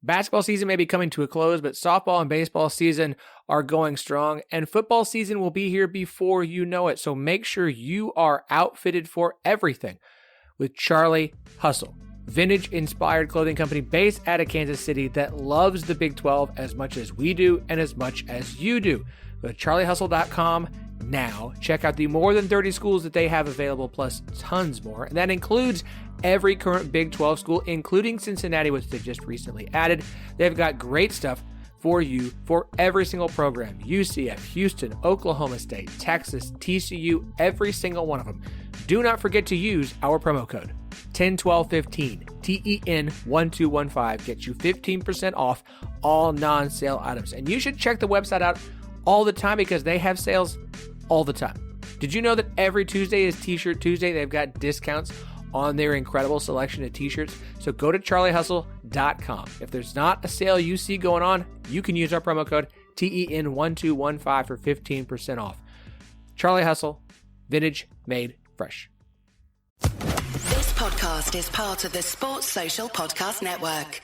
Basketball season may be coming to a close, but softball and baseball season are going strong, and football season will be here before you know it. So make sure you are outfitted for everything with Charlie Hustle, vintage-inspired clothing company based out of Kansas City that loves the Big 12 as much as we do and as much as you do. Go to charliehustle.com now. Check out the more than 30 schools that they have available, plus tons more. And that includes every current Big 12 school, including Cincinnati, which they just recently added. They've got great stuff for you for every single program. UCF, Houston, Oklahoma State, Texas, TCU, every single one of them. Do not forget to use our promo code 101215, TEN1215, gets you 15% off all non-sale items. And you should check the website out all the time because they have sales all the time. Did you know that every Tuesday is T-Shirt Tuesday? They've got discounts on their incredible selection of t-shirts. So go to charliehustle.com. If there's not a sale you see going on, you can use our promo code TEN1215 for 15% off. Charlie Hustle, vintage made fresh. This podcast is part of the Sports Social Podcast Network.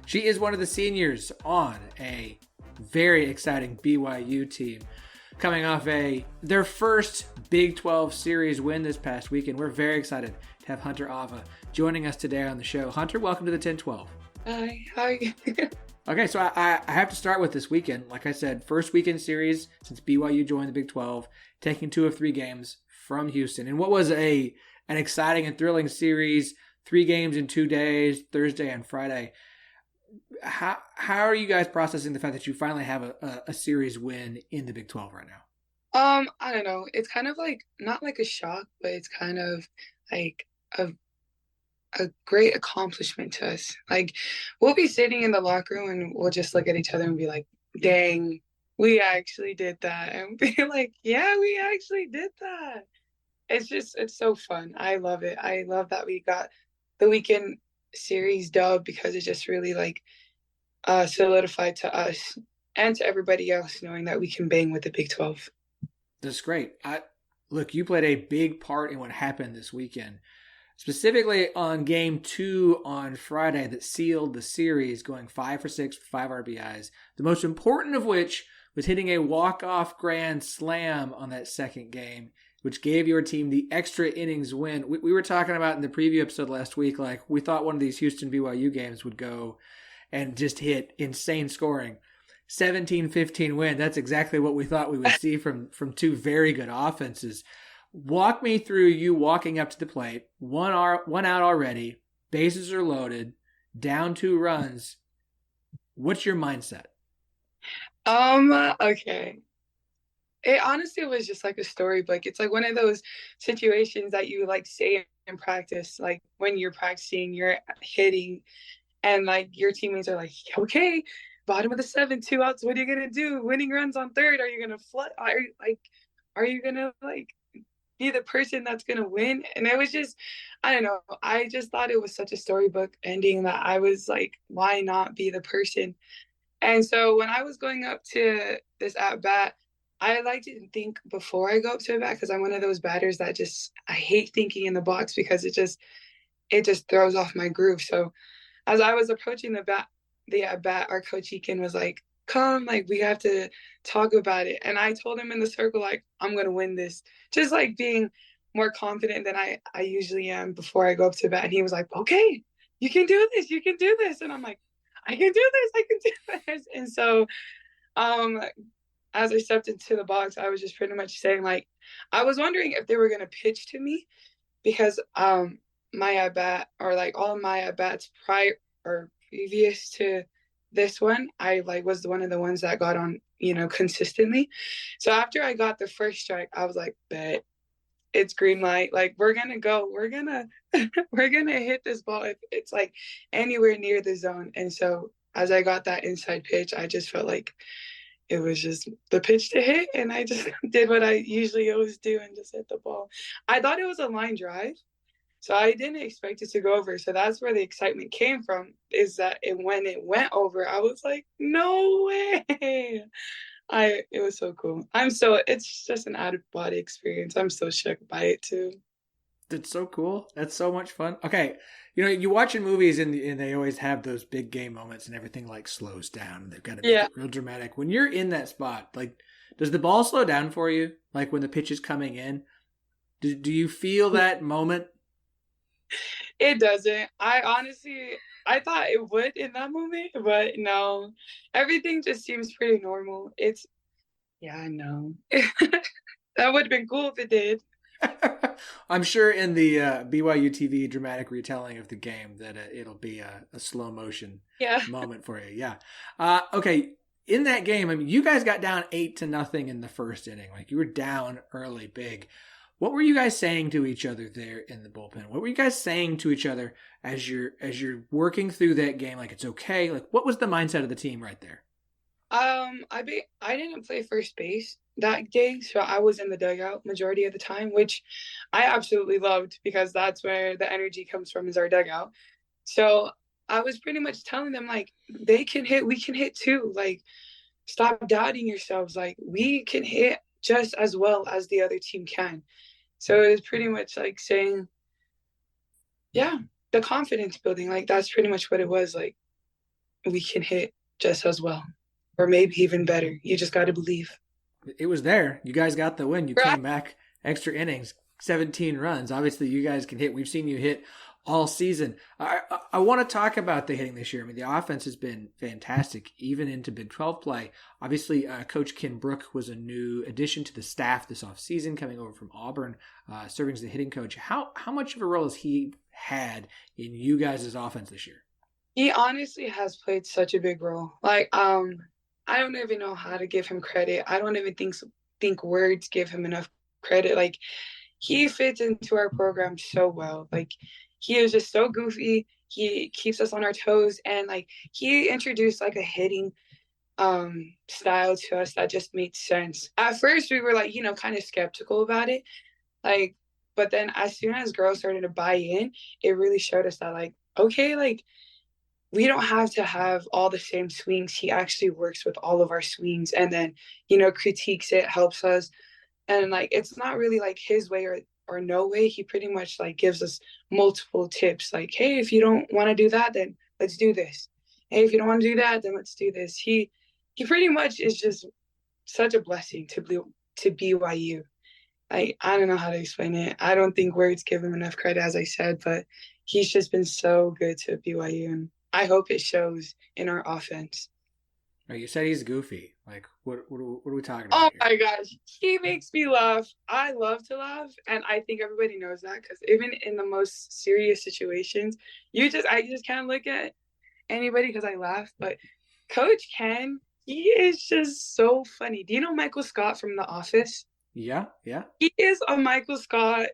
She is one of the seniors on a very exciting BYU team coming off their first Big 12 series win this past weekend. We're very excited to have Huntyr Ava joining us today on the show. Hunter, welcome to the 1012. Hi. Okay, so I have to start with this weekend. Like I said, first weekend series since BYU joined the Big 12, taking 2 of 3 games from Houston. And what was an exciting and thrilling series, 3 games in 2 days, Thursday and Friday. How are you guys processing the fact that you finally have a series win in the Big 12 right now? I don't know. It's kind of like not like a shock, but it's kind of like a great accomplishment to us. Like we'll be sitting in the locker room and we'll just look at each other and be like, "Dang, we actually did that," and be like, "Yeah, we actually did that." It's so fun. I love it. I love that we got the weekend series dub because it just really solidified to us and to everybody else knowing that we can bang with the Big 12. That's great. Look, you played a big part in what happened this weekend, specifically on game 2 on Friday that sealed the series, going 5 for 6 for 5 RBIs. The most important of which was hitting a walk-off grand slam on that second game, which gave your team the extra innings win. We were talking about in the preview episode last week, like we thought one of these Houston BYU games would go and just hit insane scoring. 17-15 win. That's exactly what we thought we would see from 2 very good offenses. Walk me through you walking up to the plate, one out already, bases are loaded, down 2 runs. What's your mindset? Okay. It honestly was just like a storybook. It's like one of those situations that you like say in practice, like when you're practicing, you're hitting, and like your teammates are like, "Okay, bottom of the 7th, 2 outs. What are you gonna do? Winning runs on 3rd. Are you gonna flood? Are you gonna like be the person that's gonna win?" And it was just, I don't know. I just thought it was such a storybook ending that I was like, why not be the person? And so when I was going up to this at bat, I like to think before I go up to a bat because I'm one of those batters that I hate thinking in the box because it just throws off my groove. So as I was approaching the at bat, our coach Eakin was like, "Come, like we have to talk about it." And I told him in the circle, like, "I'm gonna win this," just like being more confident than I usually am before I go up to bat. And he was like, "Okay, you can do this, you can do this." And I'm like, "I can do this, I can do this." And so, as I stepped into the box, I was just pretty much saying, like, I was wondering if they were going to pitch to me because my at-bat or like all of my at-bats prior or previous to this one, I like was one of the ones that got on, consistently. So after I got the first strike, I was like, bet it's green light. Like we're going to go, we're going to hit this ball if it's like anywhere near the zone. And so as I got that inside pitch, I just felt like it was just the pitch to hit, and I just did what I usually always do and just hit the ball. I thought it was a line drive, so I didn't expect it to go over. So that's where the excitement came from, is that when it went over, I was like, no way. It was so cool. It's just an out of body experience. I'm so shook by it too. It's so cool. That's so much fun. Okay, you watch in movies and they always have those big game moments and everything like slows down. They've got to make Yeah, it real dramatic. When you're in that spot, like, does the ball slow down for you? Like when the pitch is coming in, do you feel that moment? it doesn't. I thought it would in that moment, but no. Everything just seems pretty normal. Yeah, I know. That would have been cool if it did. I'm sure in the BYU TV dramatic retelling of the game that it'll be a slow motion Yeah. moment for you. Yeah. Okay. In that game, I mean, you guys got down 8-0 in the first inning. Like you were down early, big. What were you guys saying to each other there in the bullpen? What were you guys saying to each other as you're working through that game? Like it's okay. Like what was the mindset of the team right there? I didn't play first base that day, so I was in the dugout majority of the time, which I absolutely loved because that's where the energy comes from is our dugout. So I was pretty much telling them like they can hit, we can hit too. Like stop doubting yourselves. Like we can hit just as well as the other team can. So it was pretty much like saying, yeah, the confidence building. Like that's pretty much what it was. Like we can hit just as well, or maybe even better. You just got to believe. It was there. You guys got the win. You Right. came back extra innings, 17 runs. Obviously, you guys can hit. We've seen you hit all season. I want to talk about the hitting this year. I mean, the offense has been fantastic, even into Big 12 play. Obviously, Coach Ken Brook was a new addition to the staff this offseason, coming over from Auburn, serving as the hitting coach. How much of a role has he had in you guys' offense this year? He honestly has played such a big role. Like, I don't even know how to give him credit. I don't even think words give him enough credit. Like, he fits into our program so well. Like, he is just so goofy. He keeps us on our toes, and like he introduced like a hitting style to us that just made sense. At first, we were like, kind of skeptical about it. Like, but then as soon as girls started to buy in, it really showed us that like, okay, like we don't have to have all the same swings. He actually works with all of our swings and then, critiques it, helps us. And like it's not really like his way or no way. He pretty much like gives us multiple tips. Like, hey, if you don't want to do that, then let's do this. Hey, if you don't want to do that, then let's do this. He pretty much is just such a blessing to BYU. I don't know how to explain it. I don't think words give him enough credit, as I said, but he's just been so good to BYU, and I hope it shows in our offense. Right, you said he's goofy. Like, what are we talking Oh about here? my gosh, he makes me laugh. I love to laugh, and I think everybody knows that because even in the most serious situations, I just can't look at anybody because I laugh. But Coach Ken, he is just so funny. Do you know Michael Scott from The Office? Yeah. He is a Michael Scott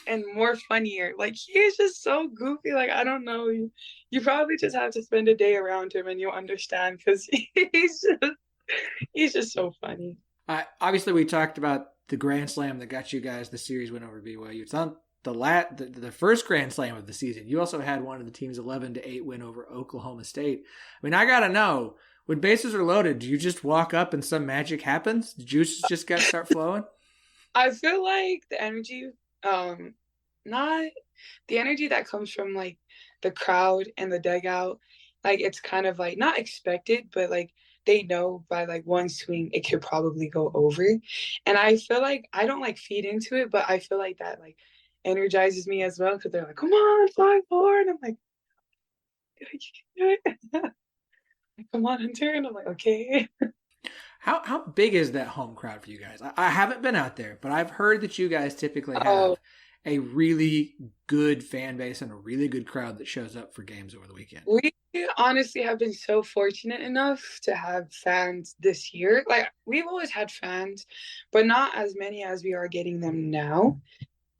and more funnier. Like he is just so goofy. Like I don't know. You probably just have to spend a day around him and you'll understand because he's just so funny. Obviously, we talked about the Grand Slam that got you guys the series win over BYU. It's not the first Grand Slam of the season. You also had one of the team's 11-8 win over Oklahoma State. I mean, I gotta know, when bases are loaded, do you just walk up and some magic happens? The juices just got start flowing? I feel like the energy, not the energy that comes from like the crowd and the dugout, like it's kind of like not expected, but like they know by like one swing it could probably go over. And I feel like I don't like feed into it, but I feel like that like energizes me as well because they're like, come on, 5-4. And I'm like, you can do it. Come on, Hunter. And I'm like, okay. How big is that home crowd for you guys? I haven't been out there, but I've heard that you guys typically have Oh, a really good fan base and a really good crowd that shows up for games over the weekend. we honestly have been so fortunate enough to have fans this year. Like we've always had fans, but not as many as we are getting them now.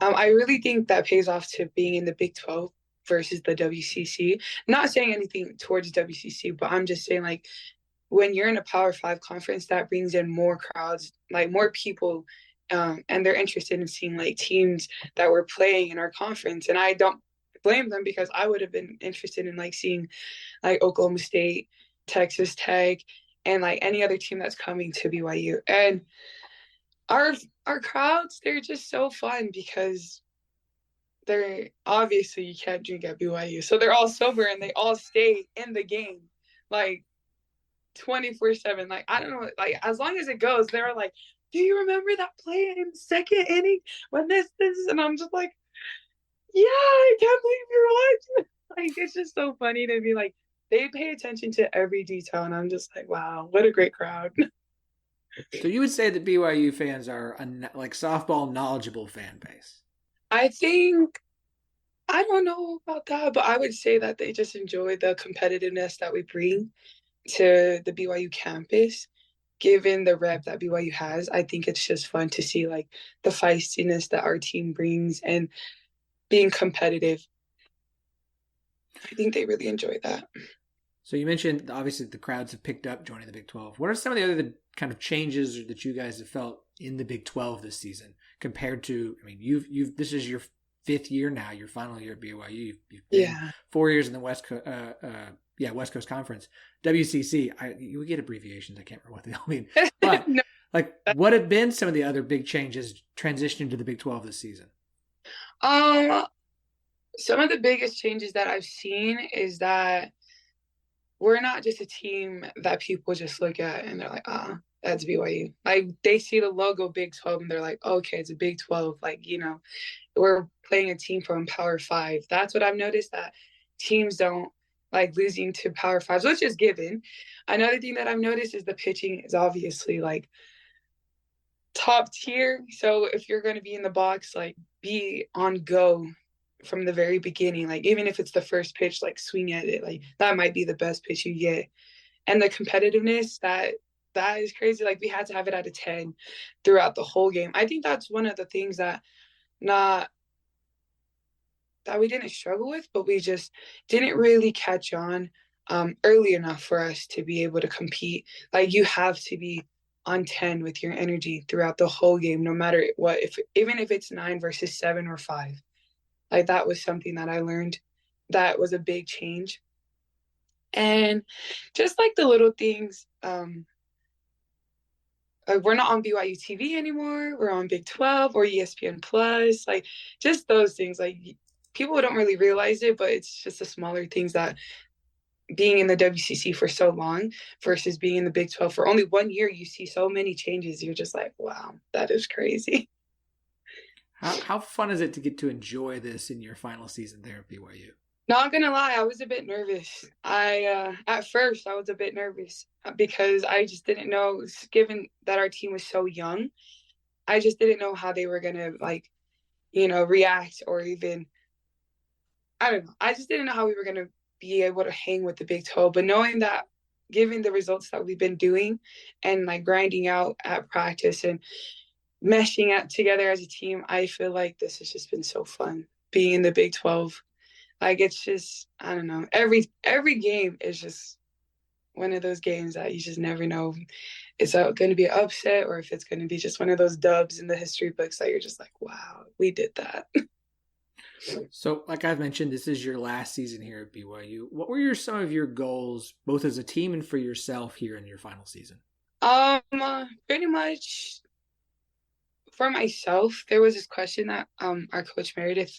I really think that pays off to being in the Big 12 versus the WCC. Not saying anything towards WCC, but I'm just saying like when you're in a Power Five conference, that brings in more crowds, like more people, and they're interested in seeing like teams that were playing in our conference. And I don't blame them because I would have been interested in like seeing like Oklahoma State, Texas Tech, and like any other team that's coming to BYU. And our crowds, they're just so fun because they're obviously you can't drink at BYU. So they're all sober and they all stay in the game like 24/7. Like, I don't know, like as long as it goes, they're like, do you remember that play in the second inning when this, and I'm just like, yeah, I can't believe you're watching. Like, it's just so funny to be like, they pay attention to every detail, and I'm just like, wow, what a great crowd. So you would say that BYU fans are like softball knowledgeable fan base? I think, I don't know about that, but I would say that they just enjoy the competitiveness that we bring to the BYU campus. Given the rep that BYU has, I think it's just fun to see like the feistiness that our team brings and being competitive. I think they really enjoy that. So you mentioned obviously the crowds have picked up joining the Big 12. What are some of the other kind of changes that you guys have felt in the Big 12 this season compared to? I mean, you've this is your 5th year now, your final year at BYU. You've been 4 years in the West Coast Conference, WCC. You get abbreviations. I can't remember what they all mean. But No. like, what have been some of the other big changes transitioning to the Big 12 this season? Some of the biggest changes that I've seen is that we're not just a team that people just look at and they're like, that's BYU. Like, they see the logo Big 12 and they're like, okay, it's a Big 12. Like, we're playing a team from Power 5. That's what I've noticed, that teams don't like losing to Power 5s, which is given. Another thing that I've noticed is the pitching is obviously like top tier. So if you're going to be in the box, like, be on go from the very beginning. Like, even if it's the first pitch, like, swing at it. Like, that might be the best pitch you get. And the competitiveness, that is crazy. Like, we had to have it at a 10 throughout the whole game. I think that's one of the things that we didn't struggle with, but we just didn't really catch on early enough for us to be able to compete. Like, you have to be on 10 with your energy throughout the whole game, no matter what, even if it's 9 versus 7 or 5. Like, that was something that I learned that was a big change. And just like the little things, like, we're not on BYU TV anymore. We're on Big 12 or ESPN Plus. Like, just those things. Like, people don't really realize it, but it's just the smaller things that being in the WCC for so long versus being in the Big 12 for only 1 year, you see so many changes. You're just like, wow, that is crazy. How fun is it to get to enjoy this in your final season there at BYU? Not gonna lie, I was a bit nervous. At first I was a bit nervous because I just didn't know, given that our team was so young, I just didn't know how they were gonna react, or even, I don't know. I just didn't know how we were gonna be able to hang with the Big 12. But knowing that, given the results that we've been doing and like grinding out at practice and meshing out together as a team, I feel like this has just been so fun being in the Big 12. Like, it's just, I don't know. Every game is just one of those games that you just never know if it's going to be an upset or if it's going to be just one of those dubs in the history books that you're just like, wow, we did that. So, like I've mentioned, this is your last season here at BYU. What were some of your goals, both as a team and for yourself, here in your final season? Pretty much for myself, there was this question that our coach Meredith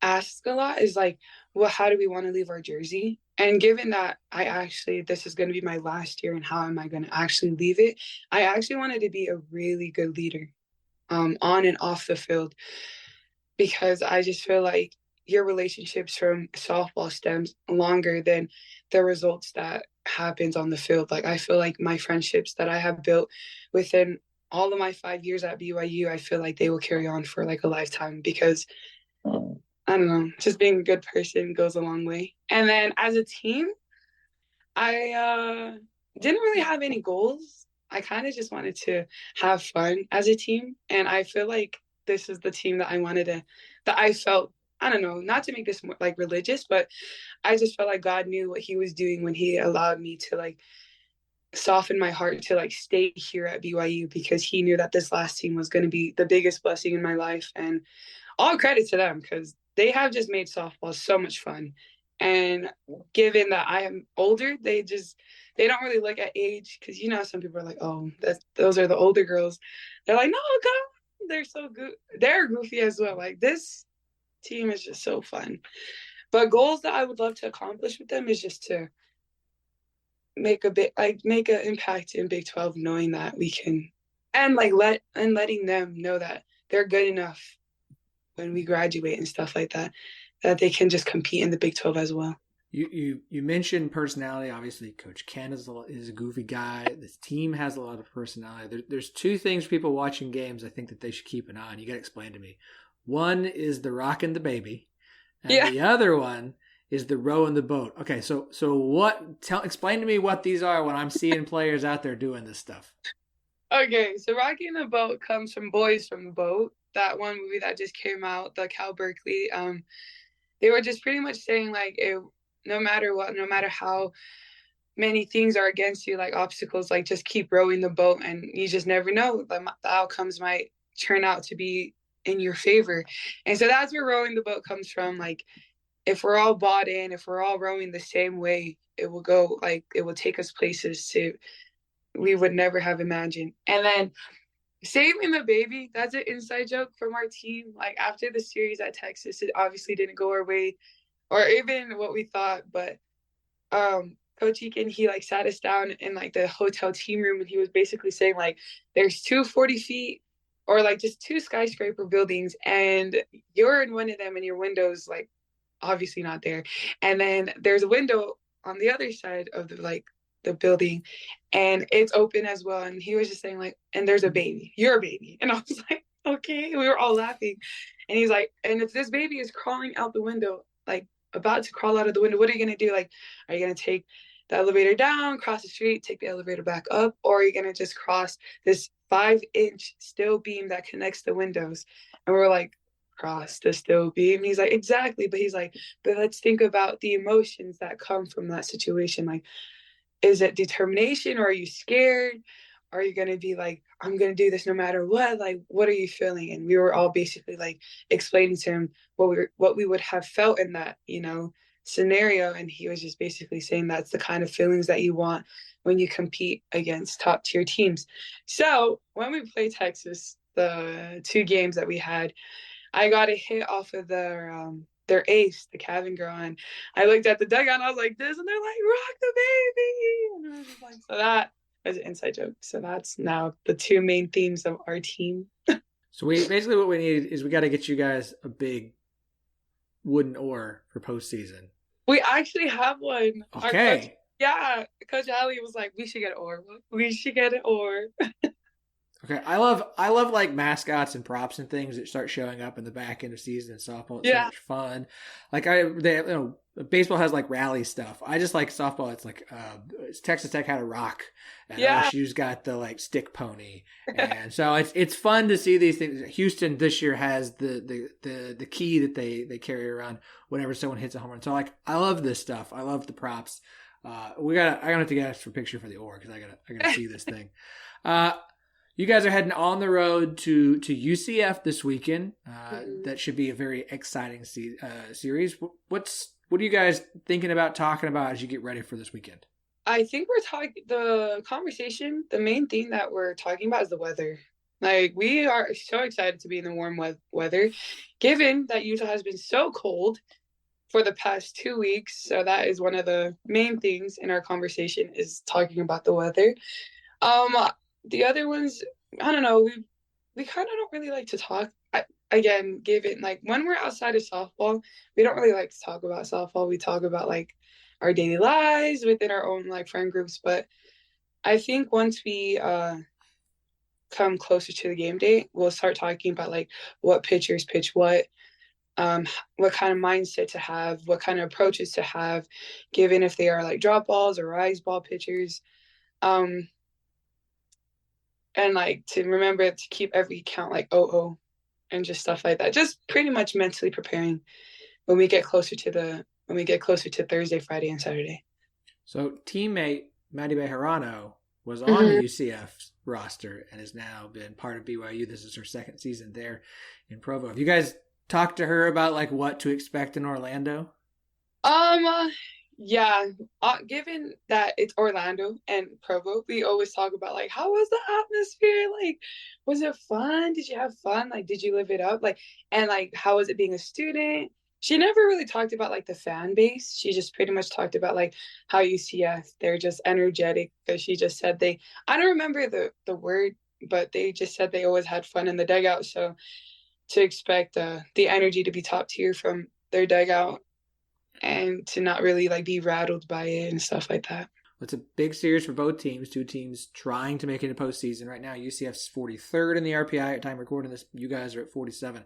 asked a lot, is like, well, how do we want to leave our jersey? And given that this is going to be my last year, and how am I going to actually leave it? I actually wanted to be a really good leader on and off the field, because I just feel like your relationships from softball stems longer than the results that happens on the field. Like, I feel like my friendships that I have built within all of my 5 years at BYU, I feel like they will carry on for like a lifetime, because I don't know, just being a good person goes a long way. And then as a team, I didn't really have any goals. I kind of just wanted to have fun as a team. And I feel like this is the team that I felt, I don't know, not to make this more like religious, but I just felt like God knew what he was doing when he allowed me to like soften my heart to like stay here at BYU, because he knew that this last team was going to be the biggest blessing in my life. And all credit to them, because they have just made softball so much fun. And given that I am older, they don't really look at age, because some people are like, oh, those are the older girls. They're like, no, God, they're so good. They're goofy as well. Like, this team is just so fun. But goals that I would love to accomplish with them is just to make an impact in Big 12, knowing that we can, and letting them know that they're good enough when we graduate and stuff like that, that they can just compete in the Big 12 as well. You mentioned personality. Obviously, Coach Ken is a goofy guy. This team has a lot of personality. There's two things for people watching games I think that they should keep an eye on. You got to explain to me. One is the rockin' the baby, and the other one is the rowing the boat. Okay, so explain to me what these are when I'm seeing players out there doing this stuff. Okay, so rocking the boat comes from Boys from the Boat, that one movie that just came out, the Cal Berkeley. They were just pretty much saying, like, no matter what, no matter how many things are against you, like obstacles, like, just keep rowing the boat, and you just never know, the outcomes might turn out to be in your favor. And so that's where rowing the boat comes from. Like, if we're all bought in, if we're all rowing the same way, it will take us places we would never have imagined. And then saving the baby, that's an inside joke from our team. Like, after the series at Texas, it obviously didn't go our way, or even what we thought, but Coach Eakin, he like sat us down in like the hotel team room, and he was basically saying, like, there's 240 feet or like just 2 skyscraper buildings, and you're in one of them and your window's like obviously not there. And then there's a window on the other side of the building, and it's open as well. And he was just saying, like, and there's a baby, you're a baby. And I was like, okay. We were all laughing. And he's like, and if this baby is crawling out the window, like about to crawl out of the window, what are you going to do? Like, are you going to take the elevator down, cross the street, take the elevator back up, or are you going to just cross this 5-inch steel beam that connects the windows? And we're like, cross the steel beam? He's like, exactly. But he's like, but let's think about the emotions that come from that situation. Like, is it determination, or are you scared? Are you going to be like, I'm going to do this no matter what? Like, what are you feeling? And we were all basically like explaining to him what we would have felt in that, scenario. And he was just basically saying that's the kind of feelings that you want when you compete against top tier teams. So when we played Texas, the 2 games that we had, I got a hit off of their ace, the Cavan girl, and I looked at the dugout and I was like this, and they're like, rock the baby. And I was just like, so that was an inside joke. So that's now the 2 main themes of our team. So what we need is we got to get you guys a big wooden oar for postseason. We actually have one. Okay. Coach Ali was like, we should get an oar. We should get an oar. Okay, I love like mascots and props and things that start showing up in the back end of season in softball. It's so much fun. Like baseball has like rally stuff. I just like softball. It's like Texas Tech had a rock, and LSU's got the like stick pony, and so it's fun to see these things. Houston this year has the key that they carry around whenever someone hits a home run. So like I love this stuff. I love the props. I gotta have to get us for a picture for the oar because I gotta see this thing. You guys are heading on the road to UCF this weekend. That should be a very exciting series. What are you guys thinking about talking about as you get ready for this weekend? I think the main thing that we're talking about is the weather. Like, we are so excited to be in the warm weather, given that Utah has been so cold for the past 2 weeks. So that is one of the main things in our conversation, is talking about the weather. The other ones, I don't know, we kind of don't really like to talk. Again, given like when we're outside of softball, we don't really like to talk about softball. We talk about like our daily lives within our own like friend groups. But I think once we come closer to the game day, we'll start talking about like what pitchers pitch what kind of mindset to have, what kind of approaches to have, given if they are like drop balls or rise ball pitchers. And like to remember to keep every count like and just stuff like that. Just pretty much mentally preparing when we get closer to Thursday, Friday, and Saturday. So teammate Maddie Bejarano was on the UCF roster and has now been part of BYU. This is her 2nd season there in Provo. Have you guys talked to her about like what to expect in Orlando? Yeah. Given that it's Orlando and Provo, we always talk about like, how was the atmosphere? Like, was it fun? Did you have fun? Like, did you live it up? Like, and like, how was it being a student? She never really talked about like the fan base. She just pretty much talked about like how UCF, they're just energetic. Because she just said I don't remember the word, but they just said they always had fun in the dugout. So to expect the energy to be top tier from their dugout and to not really like be rattled by it and stuff like that. It's a big series for both teams. Two teams trying to make it a postseason. Right now, UCF's 43rd in the RPI at time recording this. You guys are at 47.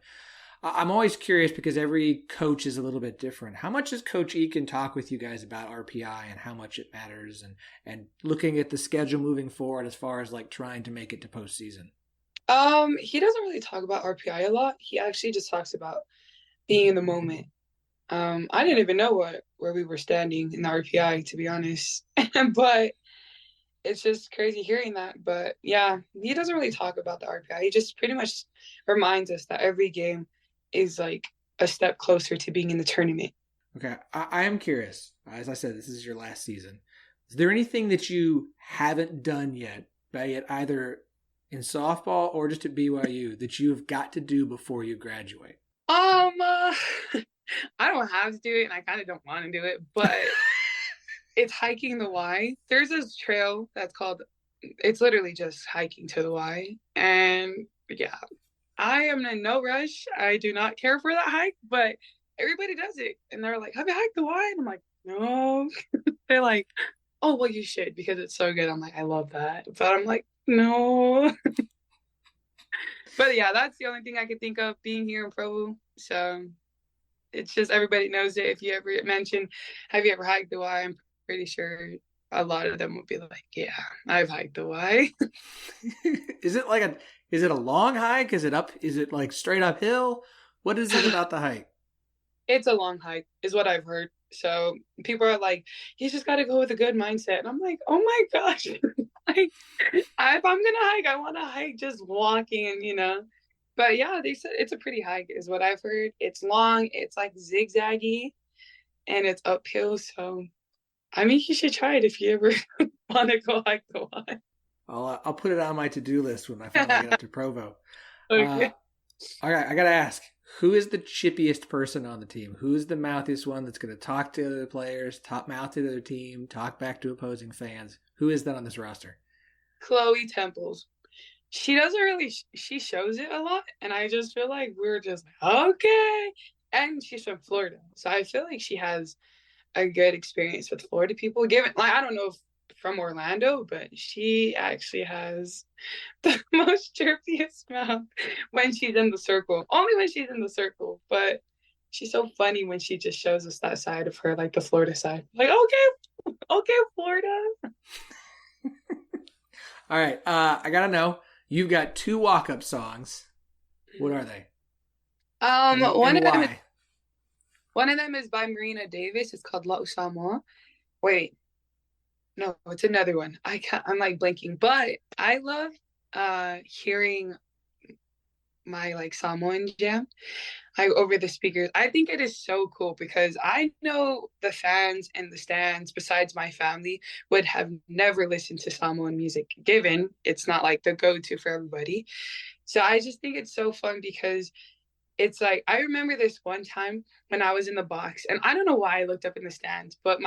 I'm always curious because every coach is a little bit different. How much does Coach Eakin talk with you guys about RPI and how much it matters and looking at the schedule moving forward as far as like trying to make it to postseason? He doesn't really talk about RPI a lot. He actually just talks about being in the moment. I didn't even know where we were standing in the RPI, to be honest. But it's just crazy hearing that. But yeah, he doesn't really talk about the RPI. He just pretty much reminds us that every game is like a step closer to being in the tournament. Okay, I am curious. As I said, this is your last season. Is there anything that you haven't done yet, be it either in softball or just at BYU, that you have got to do before you graduate? I don't have to do it, and I kind of don't want to do it, but it's hiking the Y. There's this trail it's literally just hiking to the Y. And yeah, I am in no rush. I do not care for that hike, but everybody does it. And they're like, have you hiked the Y? And I'm like, no. They're like, oh, well, you should because it's so good. I'm like, I love that. But I'm like, no. But yeah, that's the only thing I could think of being here in Provo. So it's just everybody knows it. If you ever mention, have you ever hiked the Y? I'm pretty sure a lot of them would be like, yeah, I've hiked the Y. Is it a long hike? Is it up? Is it like straight uphill? What is it about the hike? It's a long hike, is what I've heard. So people are like, you just got to go with a good mindset. And I'm like, oh my gosh, like, if I'm gonna hike, I want to hike just walking, But yeah, they said it's a pretty hike, is what I've heard. It's long, it's like zigzaggy, and it's uphill. So, I mean, you should try it if you ever want to go hike the Y. I'll put it on my to-do list when I finally get up to Provo. Okay. All right, I gotta ask, who is the chippiest person on the team? Who's the mouthiest one that's gonna talk to other players, top mouth to the other team, talk back to opposing fans? Who is that on this roster? Chloe Temples. She doesn't really, she shows it a lot, and I just feel like we're just okay. And she's from Florida, so I feel like she has a good experience with Florida people. Given, like, I don't know if from Orlando, but she actually has the most chirpiest mouth when she's in the circle. Only when she's in the circle, but she's so funny when she just shows us that side of her, like the Florida side. Like, okay, Florida. All right, I gotta know. You've got 2 walk-up songs. What are they? One of them is by Marina Davis. It's called La Usama. Wait, no, it's another one. I'm like blanking, but I love hearing my like Samoan jam over the speakers. I think it is so cool because I know the fans in the stands, besides my family, would have never listened to Samoan music, given it's not like the go-to for everybody. So I just think it's so fun because it's like, I remember this one time when I was in the box, and I don't know why I looked up in the stands, but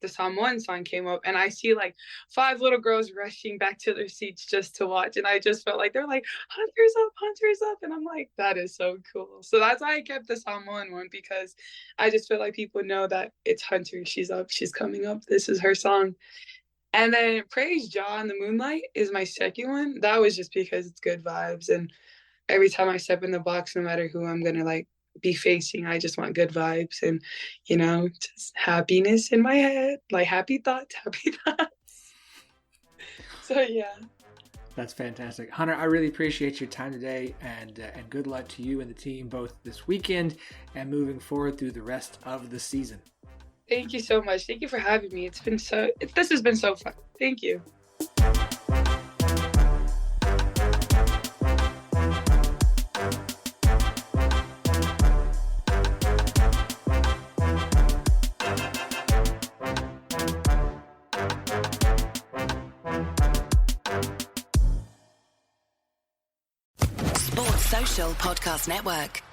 the Samoan song came up, and I see like 5 little girls rushing back to their seats just to watch. And I just felt like they're like, Hunter's up. And I'm like, that is so cool. So that's why I kept the Samoan one, because I just feel like people know that it's Hunter. She's up, she's coming up. This is her song. And then Praise Jah in the Moonlight is my second one. That was just because it's good vibes. And every time I step in the box, no matter who I'm going to like be facing, I just want good vibes and, just happiness in my head, like happy thoughts. So yeah. That's fantastic. Hunter, I really appreciate your time today, and good luck to you and the team both this weekend and moving forward through the rest of the season. Thank you so much. Thank you for having me. This has been so fun. Thank you. Social Podcast Network.